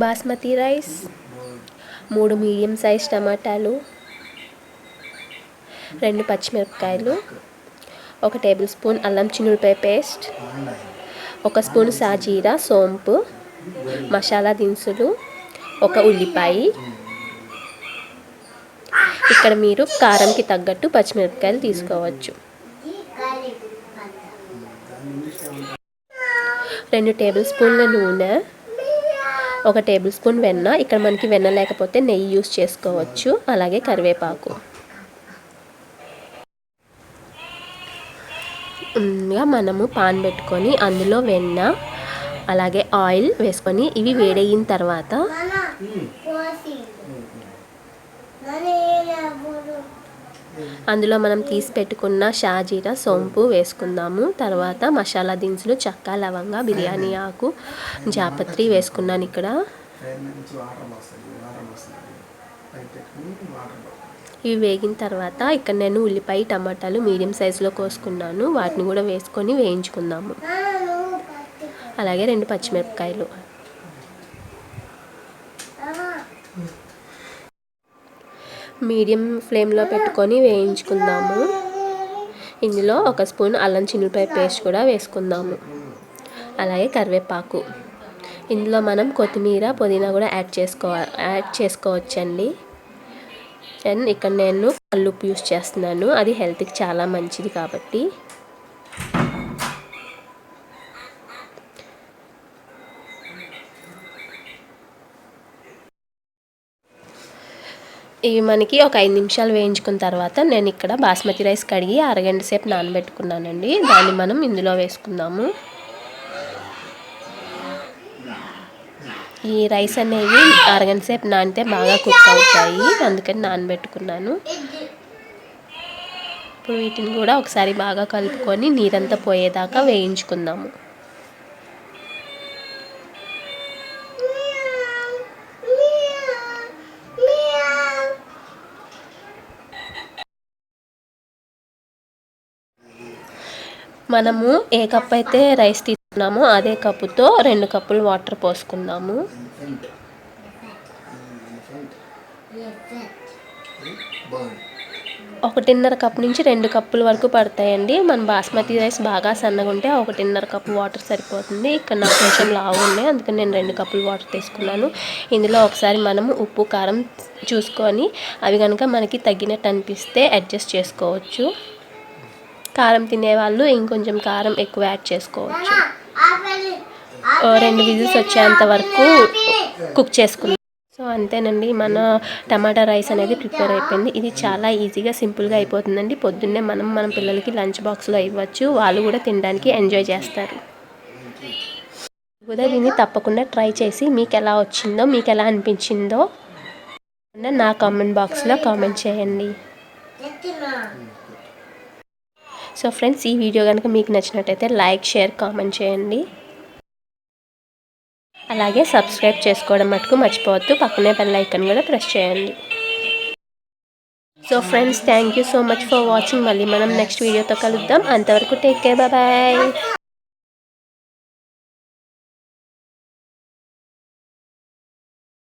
Basmati rice, 3 medium size టమాటాలు, 2 పచ్చిమిరపకాయలు, 1 table spoon అల్లం చిన్నులపాయ పేస్ట్, 1 స్పూన్ సాజీరా సోంపు, మసాలా దినుసులు, 1 ఉల్లిపాయ. ఇక్కడ మీరు కారంకి తగ్గట్టు పచ్చిమిరపకాయలు తీసుకోవచ్చు. 2 టేబుల్ స్పూన్ల నూనె, 1 టేబుల్ స్పూన్ వెన్న. ఇక్కడ మనకి వెన్న లేకపోతే నెయ్యి యూస్ చేసుకోవచ్చు. అలాగే కరివేపాకు. మనము పాన్ పెట్టుకొని అందులో వెన్న అలాగే ఆయిల్ వేసుకొని ఇవి వేడయిన తర్వాత అందులో మనం తీసి పెట్టుకున్న షాజీరా సోంపు వేసుకుందాము. తర్వాత మసాలా దినుసులు చెక్క, లవంగ, బిర్యానీ ఆకు, జాపత్రి వేసుకున్నాను. ఇక్కడ ఇవి వేగిన తర్వాత ఇక్కడ నేను ఉల్లిపాయ టమాటాలు మీడియం సైజులో కోసుకున్నాను. వాటిని కూడా వేసుకొని వేయించుకుందాము. అలాగే 2 పచ్చిమిరపకాయలు. మీడియం ఫ్లేమ్లో పెట్టుకొని వేయించుకుందాము. ఇందులో 1 స్పూన్ అల్లం చిన్నులపాయ పేస్ట్ కూడా వేసుకుందాము. అలాగే కరివేపాకు. ఇందులో మనం కొత్తిమీర, పుదీనా కూడా యాడ్ చేసుకోవచ్చండి. అండ్ ఇక్కడ నేను కల్లుప్పు యూస్ చేస్తున్నాను. అది హెల్త్కి చాలా మంచిది కాబట్టి. ఇవి మనకి ఒక 5 నిమిషాలు వేయించుకున్న తర్వాత నేను ఇక్కడ బాస్మతి రైస్ కడిగి అరగంట సేపు నానబెట్టుకున్నానండి. దాన్ని మనం ఇందులో వేసుకుందాము. ఈ రైస్ అనేవి అరగంట సేపు నానితే బాగా కుక్ అవుతాయి, అందుకని నానబెట్టుకున్నాను. ఇప్పుడు వీటిని కూడా ఒకసారి బాగా కలుపుకొని నీరంతా పోయేదాకా వేయించుకుందాము. మనము ఏ కప్ అయితే రైస్ తీసుకున్నామో అదే కప్పుతో 2 కప్పులు వాటర్ పోసుకుందాము. 1.5 కప్ నుంచి 2 కప్పుల వరకు పడతాయండి. మన బాస్మతి రైస్ బాగా సన్నగా ఉంటే 1.5 కప్పు వాటర్ సరిపోతుంది. ఇక్కడ నాకు కొంచెం లావు ఉన్నాయి, అందుకని నేను 2 కప్పులు వాటర్ తీసుకున్నాను. ఇందులో ఒకసారి మనము ఉప్పు, కారం చూసుకొని అవి కనుక మనకి తగ్గినట్టు అనిపిస్తే అడ్జస్ట్ చేసుకోవచ్చు. కారం తినేవాళ్ళు ఇంకొంచెం కారం ఎక్కువ యాడ్ చేసుకోవచ్చు. 2 విజిల్స్ వచ్చేంత వరకు కుక్ చేసుకున్నాం. సో అంతేనండి, మన టమాటా రైస్ అనేది ప్రిపేర్ అయిపోయింది. ఇది చాలా ఈజీగా సింపుల్గా అయిపోతుందండి. పొద్దున్నే మన పిల్లలకి లంచ్ బాక్స్లో ఇవ్వచ్చు. వాళ్ళు కూడా తినడానికి ఎంజాయ్ చేస్తారు. కూడా దీన్ని తప్పకుండా ట్రై చేసి మీకు ఎలా వచ్చిందో, మీకు ఎలా అనిపించిందో నా కామెంట్ బాక్స్లో కామెంట్ చేయండి. సో ఫ్రెండ్స్, ఈ వీడియో కనుక మీకు నచ్చినట్టయితే లైక్, షేర్, కామెంట్ చేయండి. అలాగే సబ్స్క్రైబ్ చేసుకోవడం మటుకు మర్చిపోవద్దు. పక్కనే బెల్ ఐకాన్ కూడా ప్రెస్ చేయండి. So friends, thank you so much for watching. మళ్ళీ మనం నెక్స్ట్ వీడియోతో కలుద్దాం. అంతవరకు టేక్ కేర్, బాయ్.